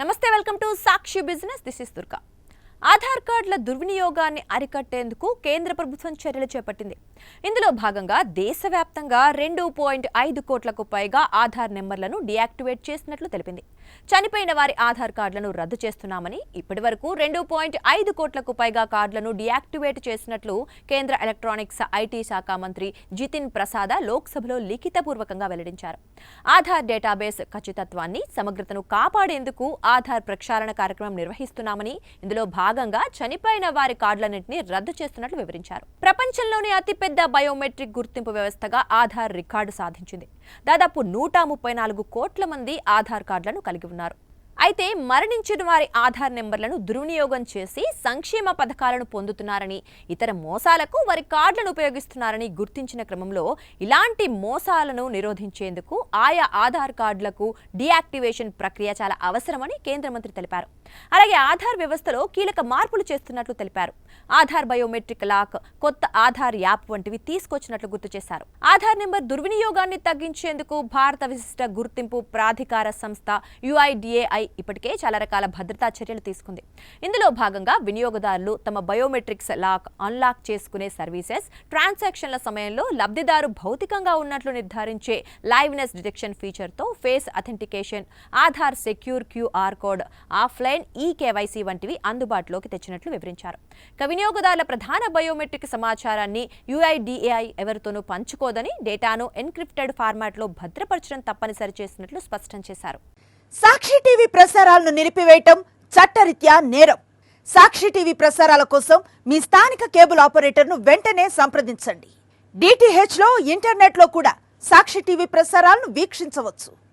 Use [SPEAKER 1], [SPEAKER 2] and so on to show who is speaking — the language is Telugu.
[SPEAKER 1] నమస్తే welcome to Sakshi business this is Durga Aadhaar కార్డుల దుర్వినియోగాన్ని అరికట్టేందుకు కేంద్ర ప్రభుత్వం చర్యలు చేపట్టింది. ఇందులో భాగంగా దేశవ్యాప్తంగా 2.5 కోట్లకు పైగా ఆధార్ నెంబర్లను డీయాక్టివేట్ చేసినట్లు తెలిపింది. చనిపోయిన వారి ఆధార్ కార్డులను రద్దు చేస్తున్నామని, ఇప్పటివరకు 2.5 కోట్లకు పైగా కార్డులను డీయాక్టివేట్ చేసినట్లు కేంద్ర ఎలక్ట్రానిక్స్ ఐటీ శాఖ మంత్రి జితిన్ ప్రసాద లోక్సభలో లిఖితపూర్వకంగా వెల్లడించారు. ఆధార్ డేటాబేస్ ఖచ్చితత్వాన్ని, సమగ్రతను కాపాడేందుకు ఆధార్ ప్రక్షాళన కార్యక్రమం నిర్వహిస్తున్నామని, ఇందులో భాగంగా చనిపోయిన వారి కార్డులన్నింటినీ రద్దు చేస్తున్నట్లు వివరించారు. ప్రపంచంలోని అతిపెద్ద బయోమెట్రిక్ గుర్తింపు వ్యవస్థగా ఆధార్ రికార్డు సాధించింది. దాదాపు 134 కోట్ల మంది ఆధార్ కార్డులను కలిగి ఉన్నారు. అయితే మరణించిన వారి ఆధార్ నెంబర్లను దుర్వినియోగం చేసి సంక్షేమ పథకాలను పొందుతున్నారని, ఇతర మోసాలకు వారి కార్డులను ఉపయోగిస్తున్నారని గుర్తించిన క్రమంలో ఇలాంటి మోసాలను నిరోధించేందుకు ఆయా ఆధార్ కార్డులకు డీయాక్టివేషన్ ప్రక్రియ చాలా అవసరమని కేంద్ర మంత్రి తెలిపారు. అలాగే ఆధార్ వ్యవస్థలో కీలక మార్పులు చేస్తున్నట్లు తెలిపారు. ఆధార్ బయోమెట్రిక్ లాక్, కొత్త ఆధార్ యాప్ వంటివి తీసుకొచ్చినట్లు గుర్తు చేశారు. ఆధార్ నెంబర్ దుర్వినియోగాన్ని తగ్గించేందుకు భారత విశిష్ట గుర్తింపు ప్రాధికార సంస్థ UIDAI ఇప్పటికే చాలా రకాల భద్రతా చర్యలు తీసుకుంది. ఇందులో భాగంగా వినియోగదారులు తమ బయోమెట్రిక్స్ లాక్ అన్లాక్ చేసుకునే సర్వీసెస్, ట్రాన్సాక్షన్ల సమయంలో లబ్ధిదారు భౌతికంగా ఉన్నట్లు నిర్ధారించే లైవ్నెస్ డిటెక్షన్ ఫీచర్తో face authentication, Aadhaar secure QR code, offline eKYC వంటివి అందుబాటులోకి తెచ్చినట్లు వివరించారు. వినియోగదారుల ప్రధాన బయోమెట్రిక్ సమాచారాన్ని UIDAI ఎవరితోనూ పంచుకోదని, డేటాను ఎన్క్రిప్టెడ్ ఫార్మాట్లో భద్రపరచడం తప్పనిసరి చేసినట్లు స్పష్టం చేశారు.
[SPEAKER 2] సాక్షి టీవీ ప్రసారాలను నిలిపివేయటం చట్టరీత్యా నేరం. సాక్షి టీవీ ప్రసారాల కోసం మీ స్థానిక కేబుల్ ఆపరేటర్ను వెంటనే సంప్రదించండి. DTH లో, ఇంటర్నెట్ లో కూడా సాక్షి టీవీ ప్రసారాలను వీక్షించవచ్చు.